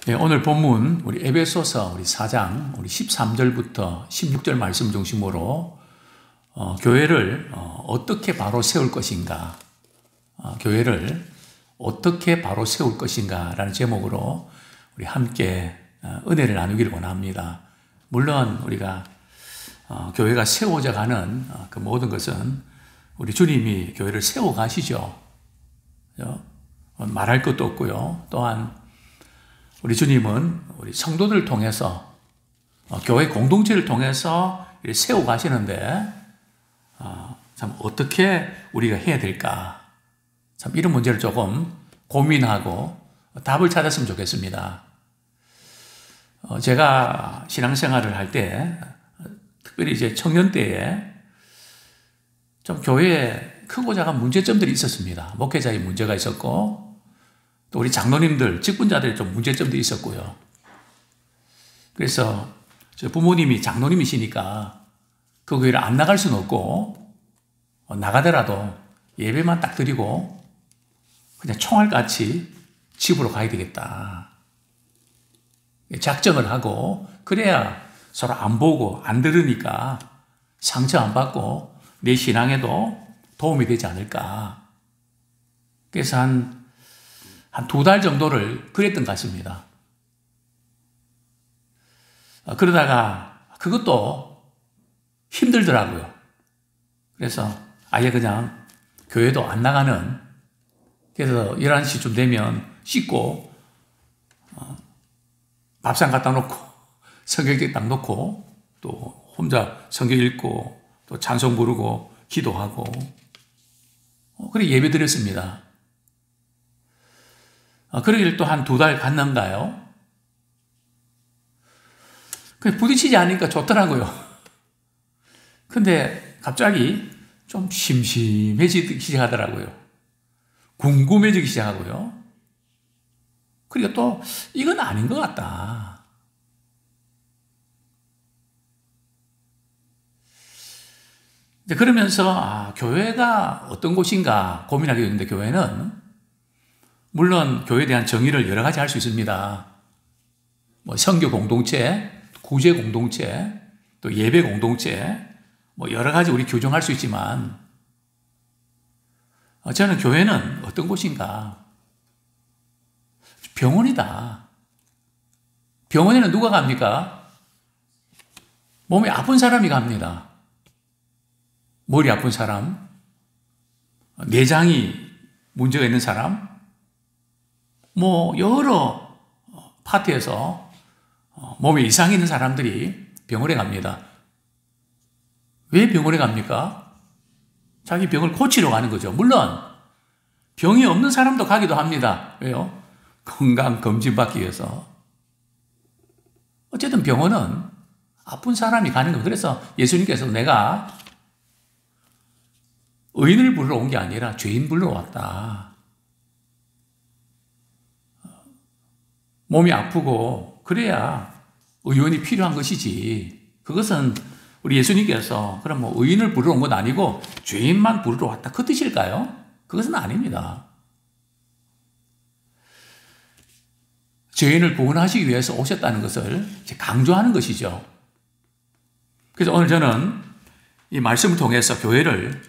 네, 오늘 본문 우리 에베소서 우리 4장 우리 13절부터 16절 말씀 중심으로 교회를 어떻게 바로 세울 것인가, 교회를 어떻게 바로 세울 것인가라는 제목으로 우리 함께 은혜를 나누기를 원합니다. 물론 우리가 교회가 세워져 가는 그 모든 것은 우리 주님이 교회를 세워 가시죠. 말할 것도 없고요. 또한 우리 주님은 우리 성도들을 통해서 교회 공동체를 통해서 세워 가시는데 참 어떻게 우리가 해야 될까? 참 이런 문제를 조금 고민하고 답을 찾았으면 좋겠습니다. 제가 신앙생활을 할 때, 특별히 이제 청년 때에 좀 교회에 크고 작은 문제점들이 있었습니다. 목회자의 문제가 있었고, 또 우리 장로님들, 직분자들의 좀 문제점도 있었고요. 그래서 저 부모님이 장로님이시니까 그 교회를 안 나갈 수는 없고, 나가더라도 예배만 딱 드리고 그냥 총알같이 집으로 가야 되겠다. 작정을 하고, 그래야 서로 안 보고 안 들으니까 상처 안 받고 내 신앙에도 도움이 되지 않을까. 그래서 한 2달 정도를 그랬던 것 같습니다. 그러다가 그것도 힘들더라고요. 그래서 아예 그냥 교회도 안 나가는, 그래서 11시쯤 되면 씻고 밥상 갖다 놓고 성경책 딱 놓고 또 혼자 성경 읽고 또 찬송 부르고 기도하고 그렇게 예배 드렸습니다. 그러기를 또 한 2달 갔는가요? 부딪히지 않으니까 좋더라고요. 근데 갑자기 좀 심심해지기 시작하더라고요. 궁금해지기 시작하고요. 그리고 또 이건 아닌 것 같다. 그러면서 교회가 어떤 곳인가 고민하게 됐는데, 교회는 물론 교회에 대한 정의를 여러 가지 할 수 있습니다. 선교 공동체, 구제 공동체, 또 예배 공동체, 여러 가지 우리 규정할 수 있지만, 저는 교회는 어떤 곳인가? 병원이다. 병원에는 누가 갑니까? 몸이 아픈 사람이 갑니다. 머리 아픈 사람, 내장이 문제가 있는 사람, 여러 파트에서 몸에 이상이 있는 사람들이 병원에 갑니다. 왜 병원에 갑니까? 자기 병을 고치러 가는 거죠. 물론 병이 없는 사람도 가기도 합니다. 왜요? 건강 검진 받기 위해서. 어쨌든 병원은 아픈 사람이 가는 거예요. 그래서 예수님께서 내가 의인을 부르러 온 게 아니라 죄인 부르러 왔다. 몸이 아프고 그래야 의원이 필요한 것이지. 그것은 우리 예수님께서 그럼 의인을 부르러 온 건 아니고 죄인만 부르러 왔다, 그 뜻일까요? 그것은 아닙니다. 죄인을 구원하시기 위해서 오셨다는 것을 강조하는 것이죠. 그래서 오늘 저는 이 말씀을 통해서 교회를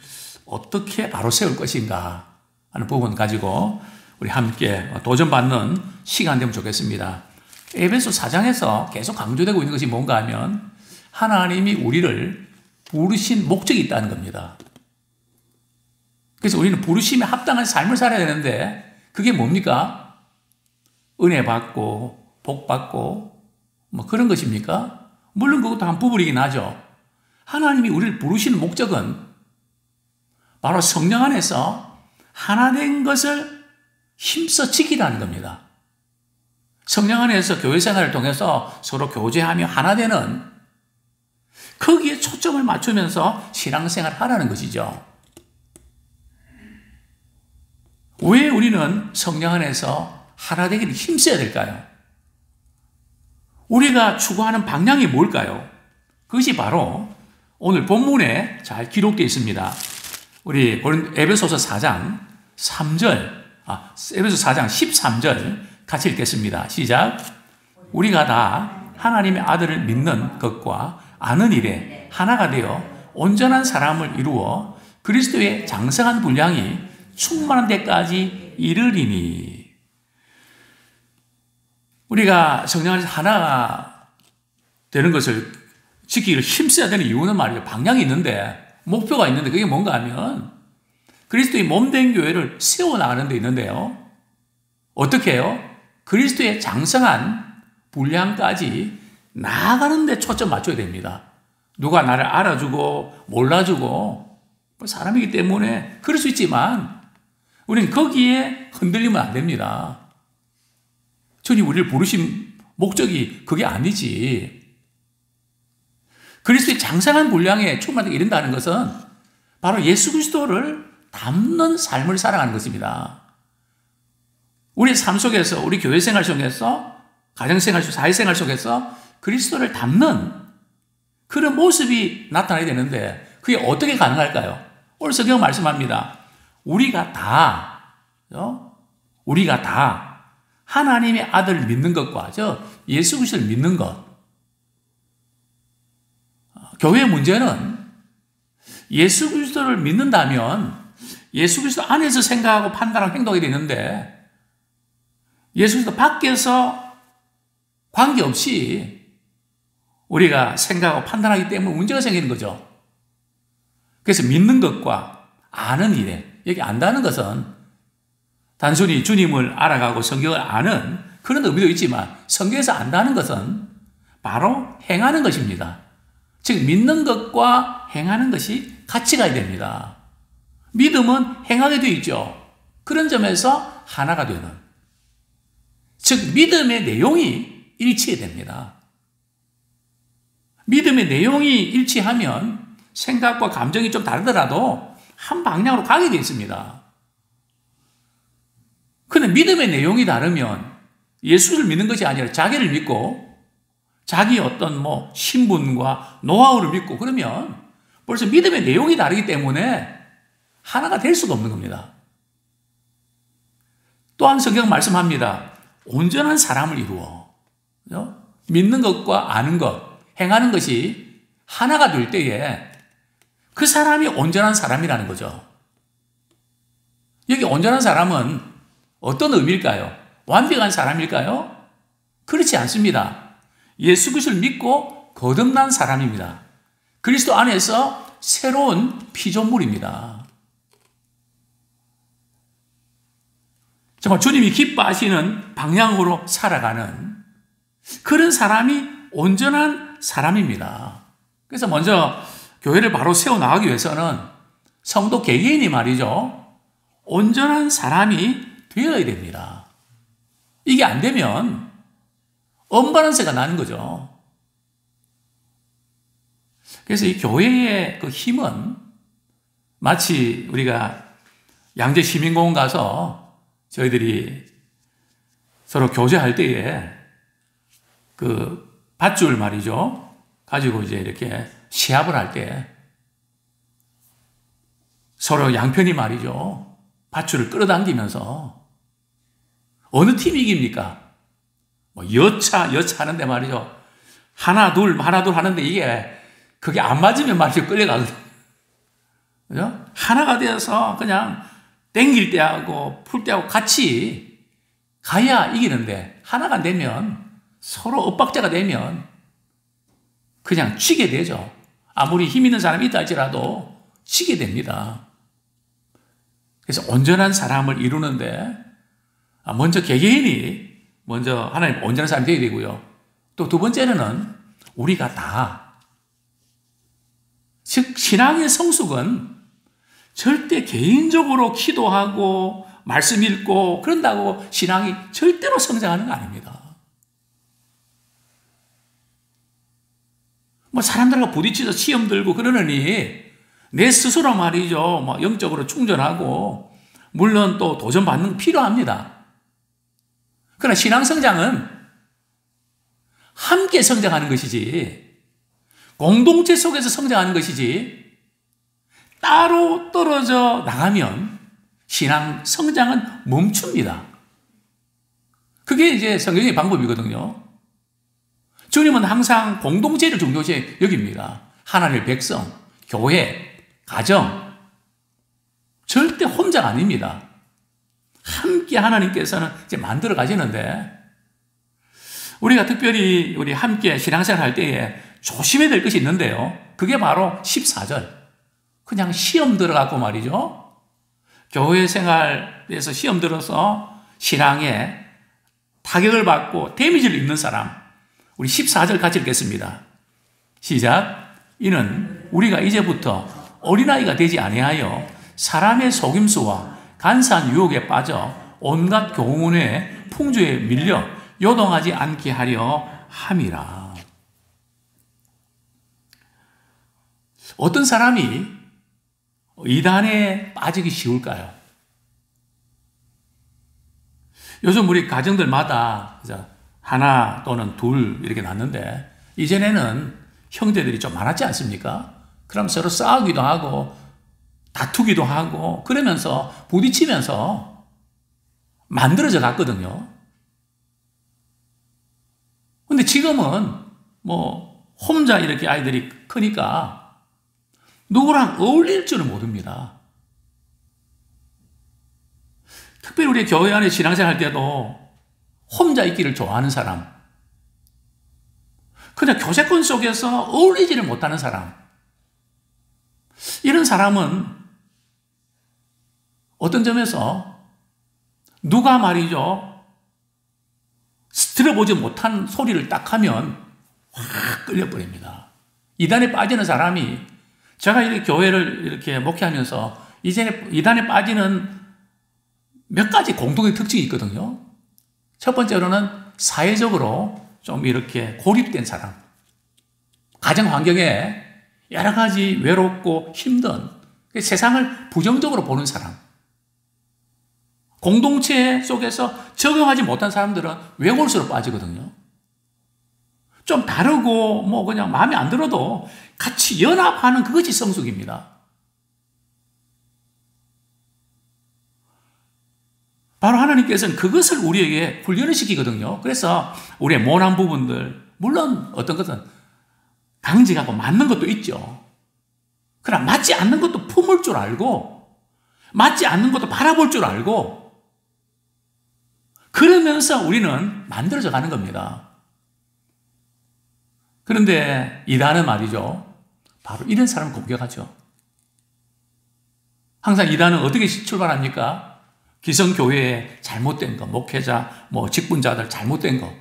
어떻게 바로 세울 것인가 하는 부분 가지고 우리 함께 도전받는 시간 되면 좋겠습니다. 에베소 4장에서 계속 강조되고 있는 것이 뭔가 하면 하나님이 우리를 부르신 목적이 있다는 겁니다. 그래서 우리는 부르심에 합당한 삶을 살아야 되는데 그게 뭡니까? 은혜 받고 복 받고 그런 것입니까? 물론 그것도 한 부분이긴 하죠. 하나님이 우리를 부르시는 목적은 바로 성령 안에서 하나 된 것을 힘써 지키라는 겁니다. 성령 안에서 교회 생활을 통해서 서로 교제하며 하나 되는, 거기에 초점을 맞추면서 신앙생활을 하라는 것이죠. 왜 우리는 성령 안에서 하나 되기를 힘써야 될까요? 우리가 추구하는 방향이 뭘까요? 그것이 바로 오늘 본문에 잘 기록되어 있습니다. 우리 에베소서 4장 3절, 에베소 4장 13절 같이 읽겠습니다. 시작. 우리가 다 하나님의 아들을 믿는 것과 아는 일에 하나가 되어 온전한 사람을 이루어 그리스도의 장성한 분량이 충만한 데까지 이르리니. 우리가 성령 안에서 하나가 되는 것을 지키기를 힘써야 되는 이유는 말이죠. 방향이 있는데, 목표가 있는데, 그게 뭔가 하면 그리스도의 몸된 교회를 세워나가는 데 있는데요. 어떻게 해요? 그리스도의 장성한 분량까지 나아가는 데 초점 맞춰야 됩니다. 누가 나를 알아주고 몰라주고 사람이기 때문에 그럴 수 있지만 우리는 거기에 흔들리면 안 됩니다. 주님 우리를 부르신 목적이 그게 아니지. 그리스도의 장성한 분량에 충만하게 이른다는 것은 바로 예수 그리스도를 닮는 삶을 살아가는 것입니다. 우리 삶 속에서, 우리 교회 생활 속에서, 가정생활 속, 사회생활 속에서 그리스도를 닮는 그런 모습이 나타나야 되는데 그게 어떻게 가능할까요? 오늘 성경 말씀합니다. 우리가 다 하나님의 아들을 믿는 것과 예수 그리스도를 믿는 것. 교회의 문제는 예수 그리스도를 믿는다면 예수 그리스도 안에서 생각하고 판단하고 행동이 되는데 예수 그리스도 밖에서 관계없이 우리가 생각하고 판단하기 때문에 문제가 생기는 거죠. 그래서 믿는 것과 아는 일에, 여기 안다는 것은 단순히 주님을 알아가고 성경을 아는 그런 의미도 있지만 성경에서 안다는 것은 바로 행하는 것입니다. 즉 믿는 것과 행하는 것이 같이 가야 됩니다. 믿음은 행하게 되어 있죠. 그런 점에서 하나가 되는, 즉 믿음의 내용이 일치해야 됩니다. 믿음의 내용이 일치하면 생각과 감정이 좀 다르더라도 한 방향으로 가게 되어 있습니다. 그런데 믿음의 내용이 다르면 예수를 믿는 것이 아니라 자기를 믿고 자기 어떤 신분과 노하우를 믿고 그러면 벌써 믿음의 내용이 다르기 때문에 하나가 될 수가 없는 겁니다. 또한 성경 말씀합니다. 온전한 사람을 이루어. 믿는 것과 아는 것, 행하는 것이 하나가 될 때에 그 사람이 온전한 사람이라는 거죠. 여기 온전한 사람은 어떤 의미일까요? 완벽한 사람일까요? 그렇지 않습니다. 예수 그리스도를 믿고 거듭난 사람입니다. 그리스도 안에서 새로운 피조물입니다. 정말 주님이 기뻐하시는 방향으로 살아가는 그런 사람이 온전한 사람입니다. 그래서 먼저 교회를 바로 세워나가기 위해서는 성도 개개인이 말이죠. 온전한 사람이 되어야 됩니다. 이게 안 되면 언밸런스가 나는 거죠. 그래서 이 교회의 그 힘은 마치 우리가 양재 시민공원 가서 저희들이 서로 교제할 때에 그 밧줄 말이죠. 가지고 이제 이렇게 시합을 할 때 서로 양편이 말이죠. 밧줄을 끌어당기면서 어느 팀이 이깁니까? 여차 하는데 말이죠. 하나, 둘 하는데 그게 안 맞으면 말이죠. 끌려가거든요. 그죠? 하나가 되어서 그냥 땡길 때하고 풀 때하고 같이 가야 이기는데 하나가 되면 서로 엇박자가 되면 그냥 치게 되죠. 아무리 힘 있는 사람이 있다 할지라도 치게 됩니다. 그래서 온전한 사람을 이루는데 먼저 개개인이 먼저 하나님 온전한 사람이 되어야 되고요. 또 두 번째는 우리가 다, 즉 신앙의 성숙은 절대 개인적으로 기도하고 말씀 읽고 그런다고 신앙이 절대로 성장하는 거 아닙니다. 사람들과 부딪혀서 시험 들고 그러느니 내 스스로 말이죠. 영적으로 충전하고 물론 또 도전받는 거 필요합니다. 그러나 신앙 성장은 함께 성장하는 것이지 공동체 속에서 성장하는 것이지 따로 떨어져 나가면 신앙 성장은 멈춥니다. 그게 이제 성경의 방법이거든요. 주님은 항상 공동체를 중요시 여깁니다. 하나님의 백성, 교회, 가정. 절대 혼자가 아닙니다. 함께 하나님께서는 이제 만들어 가시는데, 우리가 특별히 우리 함께 신앙생활 할 때에 조심해야 될 것이 있는데요. 그게 바로 14절. 그냥 시험 들어가고 말이죠. 교회 생활에서 시험 들어서 신앙에 타격을 받고 데미지를 입는 사람. 우리 14절 같이 읽겠습니다. 시작. 이는 우리가 이제부터 어린아이가 되지 아니하여 사람의 속임수와 간사한 유혹에 빠져 온갖 교훈의 풍조에 밀려 요동하지 않게 하려 함이라. 어떤 사람이 이단에 빠지기 쉬울까요? 요즘 우리 가정들마다 하나 또는 둘 이렇게 낳는데, 이전에는 형제들이 좀 많았지 않습니까? 그럼 서로 싸우기도 하고 다투기도 하고 그러면서 부딪히면서 만들어져 갔거든요. 근데 지금은 혼자 이렇게 아이들이 크니까 누구랑 어울릴 줄을 모릅니다. 특별히 우리 교회 안에 신앙생활 할 때도 혼자 있기를 좋아하는 사람, 그냥 교세권 속에서 어울리지를 못하는 사람, 이런 사람은 어떤 점에서 누가 말이죠, 들어보지 못한 소리를 딱 하면 확 끌려버립니다. 이단에 빠지는 사람이, 제가 이렇게 교회를 이렇게 목회하면서 이단에 빠지는 몇 가지 공통의 특징이 있거든요. 첫 번째로는 사회적으로 좀 이렇게 고립된 사람, 가정 환경에 여러 가지 외롭고 힘든 세상을 부정적으로 보는 사람, 공동체 속에서 적응하지 못한 사람들은 외골수로 빠지거든요. 좀 다르고 그냥 마음에 안 들어도 같이 연합하는 그것이 성숙입니다. 바로 하나님께서는 그것을 우리에게 훈련을 시키거든요. 그래서 우리의 모난 부분들, 물론 어떤 것은 강직하고 맞는 것도 있죠. 그러나 맞지 않는 것도 품을 줄 알고, 맞지 않는 것도 바라볼 줄 알고, 그러면서 우리는 만들어져 가는 겁니다. 그런데 이단은 말이죠, 바로 이런 사람을 공격하죠. 항상 이단은 어떻게 출발합니까? 기성교회에 잘못된 거, 목회자, 직분자들 잘못된 거,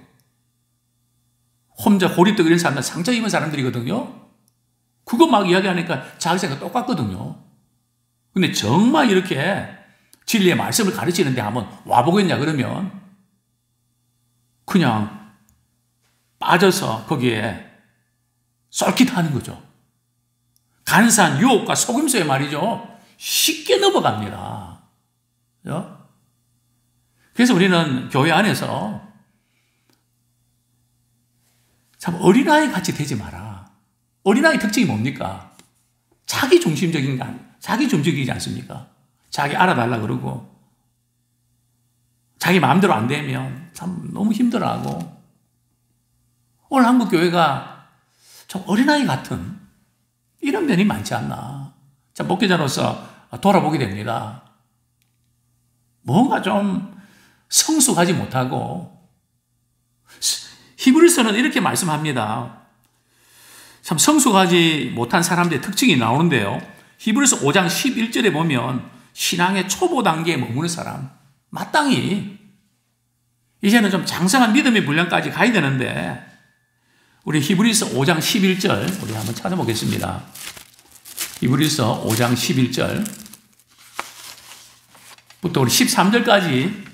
혼자 고립되고 이런 사람들, 상처 입은 사람들이거든요. 그거 막 이야기하니까 자기 생각 똑같거든요. 근데 정말 이렇게 진리의 말씀을 가르치는데 한번 와보겠냐 그러면 그냥 빠져서 거기에 쏠깃하는 거죠. 간사한 유혹과 속임수에 말이죠, 쉽게 넘어갑니다. 그래서 우리는 교회 안에서 참 어린아이 같이 되지 마라. 어린아이 특징이 뭡니까? 자기 중심적이지 않습니까? 자기 알아달라 그러고, 자기 마음대로 안 되면 참 너무 힘들어하고, 오늘 한국 교회가 좀 어린아이 같은 이런 면이 많지 않나. 참 목회자로서 돌아보게 됩니다. 뭔가 좀 성숙하지 못하고, 히브리서는 이렇게 말씀합니다. 참 성숙하지 못한 사람들의 특징이 나오는데요. 히브리서 5장 11절에 보면 신앙의 초보 단계에 머무는 사람, 마땅히 이제는 좀 장성한 믿음의 분량까지 가야 되는데, 우리 히브리서 5장 11절 우리 한번 찾아보겠습니다. 히브리서 5장 11절부터 우리 13절까지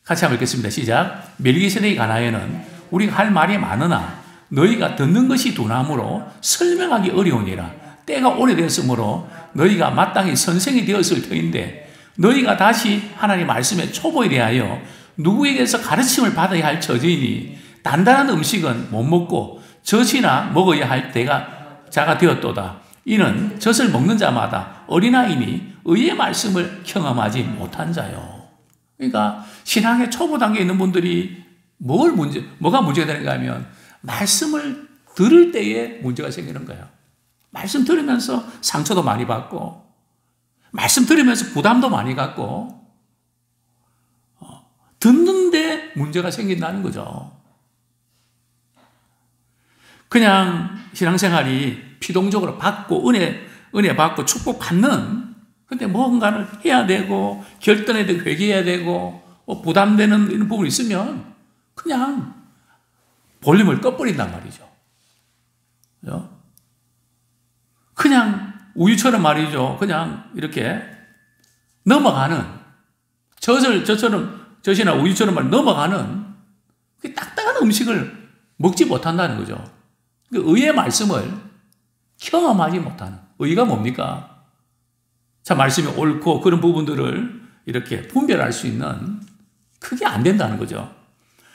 같이 한번 읽겠습니다. 시작. 멜기세덱이 가나에는 우리가 할 말이 많으나 너희가 듣는 것이 둔함으로 설명하기 어려우니라. 때가 오래되었으므로 너희가 마땅히 선생이 되었을 터인데, 너희가 다시 하나님의 말씀의 초보에 대하여 누구에게서 가르침을 받아야 할 처지이니 단단한 음식은 못 먹고 젖이나 먹어야 할 때가 자가 되었도다. 이는 젖을 먹는 자마다 어린아이니 의의 말씀을 경험하지 못한 자요. 그러니까 신앙의 초보 단계에 있는 분들이 뭐가 문제가 되는가 하면 말씀을 들을 때에 문제가 생기는 거예요. 말씀 들으면서 상처도 많이 받고, 말씀 들으면서 부담도 많이 갖고, 듣는데 문제가 생긴다는 거죠. 그냥 신앙생활이 피동적으로 받고, 은혜 받고, 축복 받는, 근데 뭔가를 해야 되고, 결단해야 되고, 회개해야 되고, 부담되는 이런 부분이 있으면, 그냥 볼륨을 꺼버린단 말이죠. 그냥 우유처럼 말이죠. 그냥 이렇게 넘어가는, 젖이나 우유처럼 넘어가는 그 딱딱한 음식을 먹지 못한다는 거죠. 그 의의 말씀을 경험하지 못하는, 의가 뭡니까? 자, 말씀이 옳고 그런 부분들을 이렇게 분별할 수 있는, 그게 안 된다는 거죠.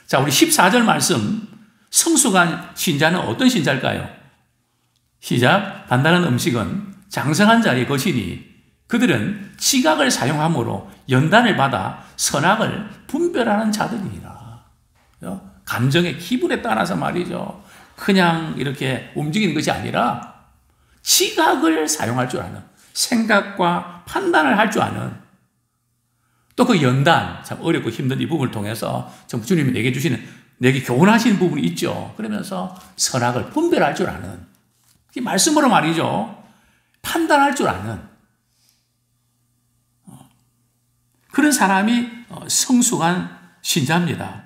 자, 우리 14절 말씀, 성숙한 신자는 어떤 신자일까요? 시작. 단단한 음식은 장성한 자의 것이니 그들은 지각을 사용함으로 연단을 받아 선악을 분별하는 자들이니라. 감정의 기분에 따라서 말이죠. 그냥 이렇게 움직이는 것이 아니라 지각을 사용할 줄 아는, 생각과 판단을 할 줄 아는, 또 그 연단, 참 어렵고 힘든 이 부분을 통해서 주님이 내게 교훈하시는 부분이 있죠. 그러면서 선악을 분별할 줄 아는, 이 말씀으로 말이죠. 판단할 줄 아는 그런 사람이 성숙한 신자입니다.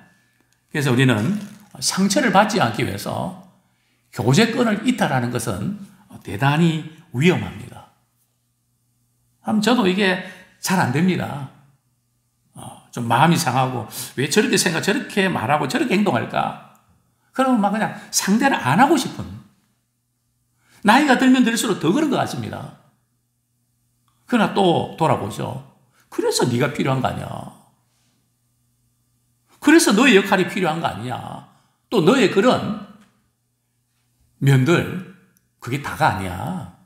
그래서 우리는 상처를 받지 않기 위해서 교제권을 이탈하는 것은 대단히 위험합니다. 저도 이게 잘 안 됩니다. 좀 마음이 상하고, 왜 저렇게 저렇게 말하고 저렇게 행동할까? 그러면 막 그냥 상대를 안 하고 싶은, 나이가 들면 들수록 더 그런 것 같습니다. 그러나 또 돌아보죠. 그래서 네가 필요한 거 아니야. 그래서 너의 역할이 필요한 거 아니야. 또 너의 그런 면들, 그게 다가 아니야.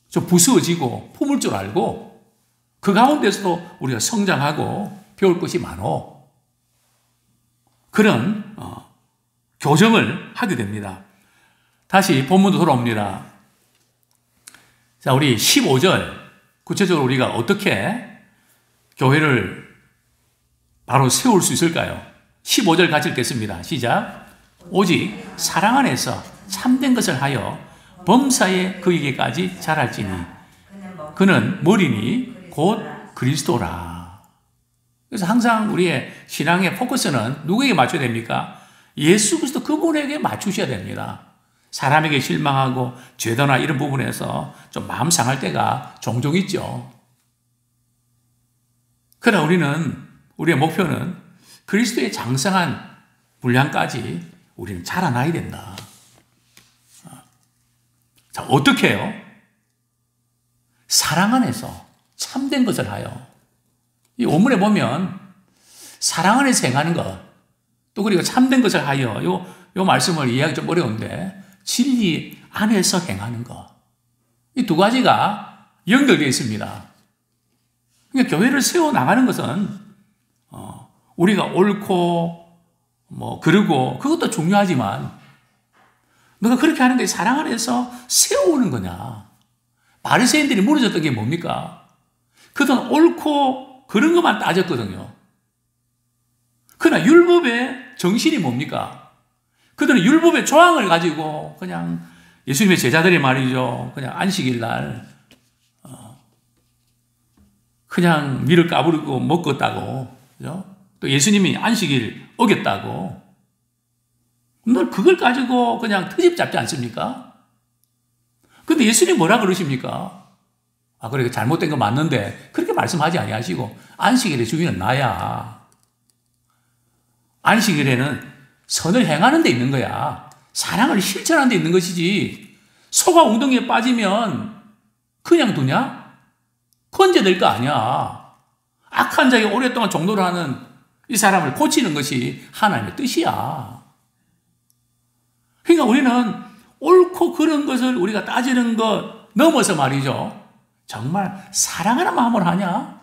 좀 부스어지고 품을 줄 알고 그 가운데서도 우리가 성장하고 배울 것이 많어. 그런 교정을 하게 됩니다. 다시 본문으로 돌아옵니다. 자, 우리 15절, 구체적으로 우리가 어떻게 교회를 바로 세울 수 있을까요? 15절 같이 읽겠습니다. 시작. 오직 사랑 안에서 참된 것을 하여 범사에 그에게까지 자랄지니 그는 머리니 곧 그리스도라. 그래서 항상 우리의 신앙의 포커스는 누구에게 맞춰야 됩니까? 예수 그리스도 그분에게 맞추셔야 됩니다. 사람에게 실망하고 죄도나 이런 부분에서 좀 마음 상할 때가 종종 있죠. 그러나 우리의 목표는 그리스도의 장성한 분량까지 우리는 자라나야 된다. 자, 어떻게 해요? 사랑 안에서 참된 것을 하여. 이 원문에 보면 사랑 안에서 행하는 것, 또 그리고 참된 것을 하여, 요 말씀을 이해하기 좀 어려운데 진리 안에서 행하는 것. 이 두 가지가 연결되어 있습니다. 그러니까 교회를 세워나가는 것은 우리가 옳고 그러고 그것도 중요하지만 너가 그렇게 하는 게 사랑 안에서 세워오는 거냐. 바리새인들이 무너졌던 게 뭡니까? 그들은 옳고 그런 것만 따졌거든요. 그러나 율법의 정신이 뭡니까? 그들은 율법의 조항을 가지고 그냥 예수님의 제자들이 말이죠. 그냥 안식일 날 그냥 밀을 까부르고 먹었다고. 그죠? 또 예수님이 안식일 어겼다고. 늘 그걸 가지고 그냥 트집 잡지 않습니까? 근데 예수님 뭐라 그러십니까? 그래, 잘못된 거 맞는데 그렇게 말씀하지 아니하시고 안식일의 주인은 나야. 안식일에는 선을 행하는 데 있는 거야. 사랑을 실천하는 데 있는 것이지. 소가 웅덩이에 빠지면 그냥 두냐? 건져낼 거 아니야. 악한 자에게 오랫동안 종노를 하는 이 사람을 고치는 것이 하나님의 뜻이야. 그러니까 우리는 옳고 그런 것을 우리가 따지는 것 넘어서 말이죠. 정말 사랑하는 마음으로 하냐?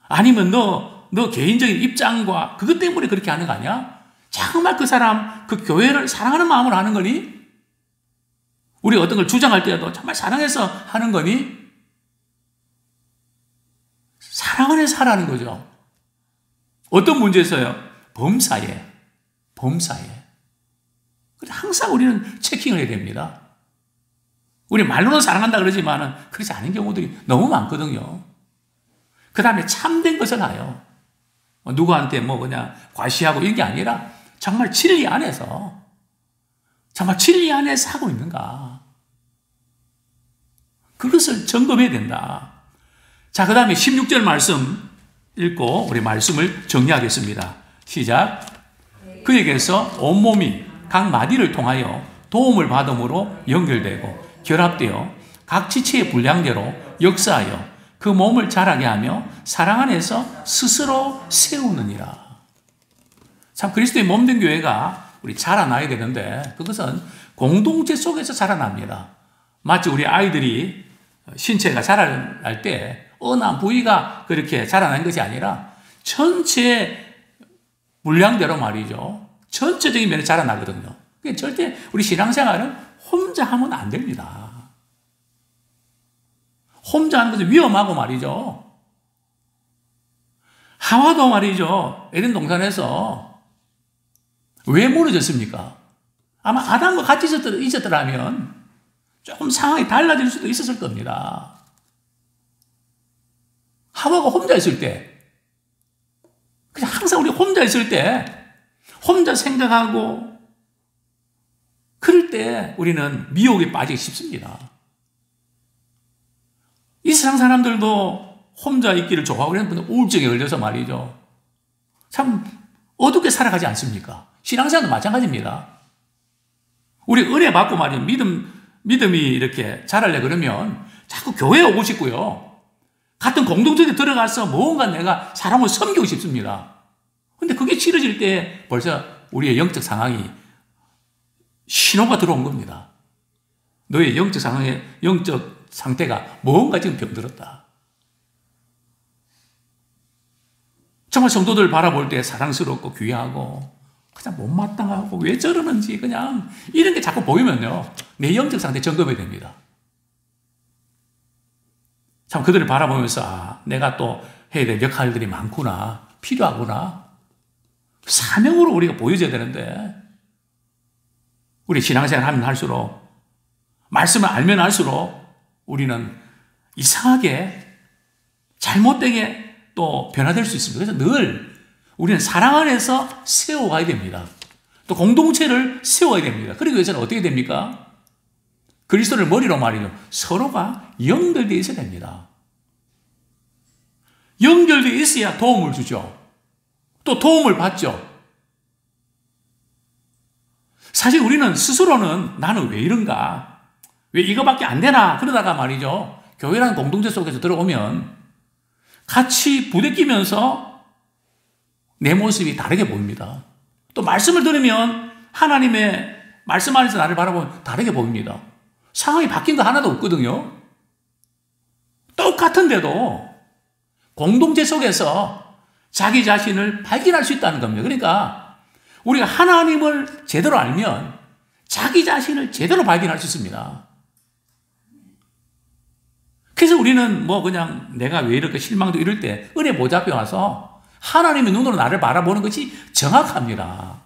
아니면 너 너 개인적인 입장과 그것 때문에 그렇게 하는 거 아니야? 정말 그 사람, 그 교회를 사랑하는 마음으로 하는 거니? 우리가 어떤 걸 주장할 때도 정말 사랑해서 하는 거니? 사랑 안에서 하라는 거죠. 어떤 문제에서요? 범사에. 항상 우리는 체킹을 해야 됩니다. 우리 말로는 사랑한다 그러지만 그렇지 않은 경우들이 너무 많거든요. 그 다음에 참된 것을 하요. 누구한테 뭐 그냥 과시하고 이런 게 아니라 정말 진리 안에서 하고 있는가. 그것을 점검해야 된다. 자, 그 다음에 16절 말씀 읽고 우리 말씀을 정리하겠습니다. 시작. 그에게서 온몸이 각 마디를 통하여 도움을 받음으로 연결되고 결합되어 각 지체의 분량대로 역사하여 그 몸을 자라게 하며 사랑 안에서 스스로 세우느니라. 참 그리스도의 몸된 교회가 우리 자라나야 되는데 그것은 공동체 속에서 자라납니다. 마치 우리 아이들이 신체가 자라날 때 어느 한 부위가 그렇게 자라난 것이 아니라 전체 분량대로 말이죠. 전체적인 면에 자라나거든요. 그러니까 절대 우리 신앙생활은 혼자 하면 안 됩니다. 혼자 하는 것은 위험하고 말이죠. 하와도 말이죠. 에덴 동산에서 왜 무너졌습니까? 아마 아담과 같이 있었더라면 조금 상황이 달라질 수도 있었을 겁니다. 하와가 혼자 있을 때, 그냥 항상 우리 혼자 있을 때, 혼자 생각하고, 그럴 때 우리는 미혹에 빠지기 쉽습니다. 이 세상 사람들도 혼자 있기를 좋아하고 그런 분들 우울증에 걸려서 말이죠. 참 어둡게 살아가지 않습니까? 신앙생활도 마찬가지입니다. 우리 은혜 받고 말이죠. 믿음이 이렇게 자라려 그러면 자꾸 교회에 오고 싶고요. 같은 공동체에 들어가서 뭔가 내가 사람을 섬기고 싶습니다. 근데 그게 치러질 때 벌써 우리의 영적 상황이 신호가 들어온 겁니다. 너의 영적 상태가 뭔가 지금 병들었다. 정말 성도들 바라볼 때 사랑스럽고 귀하고 그냥 못마땅하고 왜 저러는지 그냥 이런 게 자꾸 보이면요. 내 영적 상태 점검해야 됩니다. 참 그들을 바라보면서 내가 또 해야 될 역할들이 많구나. 필요하구나. 사명으로 우리가 보여줘야 되는데 우리 신앙생활 하면 할수록 말씀을 알면 알수록 우리는 이상하게 잘못되게 또 변화될 수 있습니다. 그래서 늘 우리는 사랑 안에서 세워가야 됩니다. 또 공동체를 세워야 됩니다. 그러기 위해서는 어떻게 됩니까? 그리스도를 머리로 말이죠. 서로가 연결되어 있어야 됩니다. 연결되어 있어야 도움을 주죠. 또 도움을 받죠. 사실 우리는 스스로는 나는 왜 이런가? 왜 이거밖에 안 되나? 그러다가 말이죠. 교회라는 공동체 속에서 들어오면 같이 부대끼면서 내 모습이 다르게 보입니다. 또 말씀을 들으면 하나님의 말씀 안에서 나를 바라보면 다르게 보입니다. 상황이 바뀐 거 하나도 없거든요. 똑같은데도 공동체 속에서 자기 자신을 발견할 수 있다는 겁니다. 그러니까 우리가 하나님을 제대로 알면 자기 자신을 제대로 발견할 수 있습니다. 그래서 우리는 뭐 그냥 내가 왜 이렇게 실망도 이럴 때 은혜 모자 앞에 와서 하나님의 눈으로 나를 바라보는 것이 정확합니다.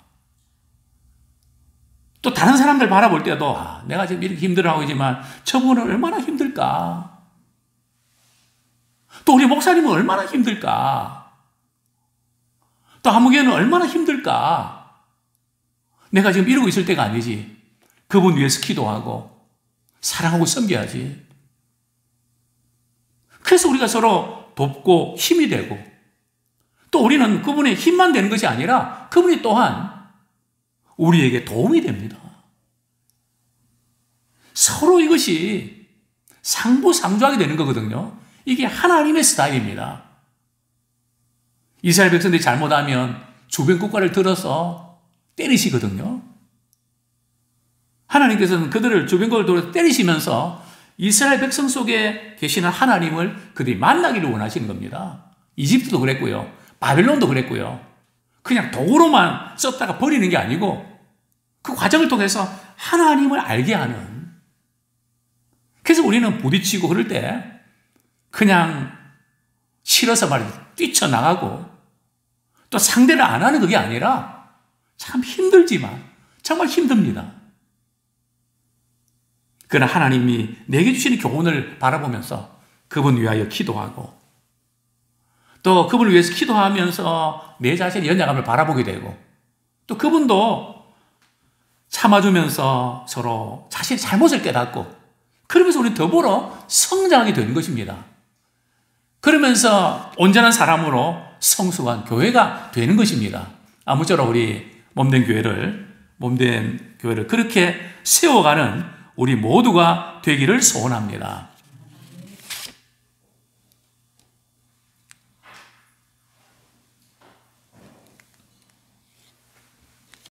또 다른 사람들 바라볼 때도 내가 지금 이렇게 힘들어하고 있지만 저분은 얼마나 힘들까? 또 우리 목사님은 얼마나 힘들까? 또 한무교회는 얼마나 힘들까? 내가 지금 이러고 있을 때가 아니지. 그분 위해서 기도하고 사랑하고 섬겨야지. 그래서 우리가 서로 돕고 힘이 되고 또 우리는 그분의 힘만 되는 것이 아니라 그분이 또한 우리에게 도움이 됩니다. 서로 이것이 상부상조하게 되는 거거든요. 이게 하나님의 스타일입니다. 이스라엘 백성들이 잘못하면 주변 국가를 들어서 때리시거든요. 하나님께서는 그들을 주변 국가를 들어서 때리시면서 이스라엘 백성 속에 계시는 하나님을 그들이 만나기를 원하시는 겁니다. 이집트도 그랬고요. 바벨론도 그랬고요. 그냥 도구로만 썼다가 버리는 게 아니고 그 과정을 통해서 하나님을 알게 하는. 그래서 우리는 부딪히고 그럴 때 그냥 싫어서 말이죠. 뛰쳐나가고 또 상대를 안 하는 그게 아니라 참 힘들지만 정말 힘듭니다. 그러나 하나님이 내게 주시는 교훈을 바라보면서 그분 위하여 기도하고 또 그분을 위해서 기도하면서 내 자신의 연약함을 바라보게 되고 또 그분도 참아주면서 서로 자신의 잘못을 깨닫고 그러면서 우리 더불어 성장하게 되는 것입니다. 그러면서 온전한 사람으로 성숙한 교회가 되는 것입니다. 아무쪼록 우리 몸된 교회를 그렇게 세워가는 우리 모두가 되기를 소원합니다.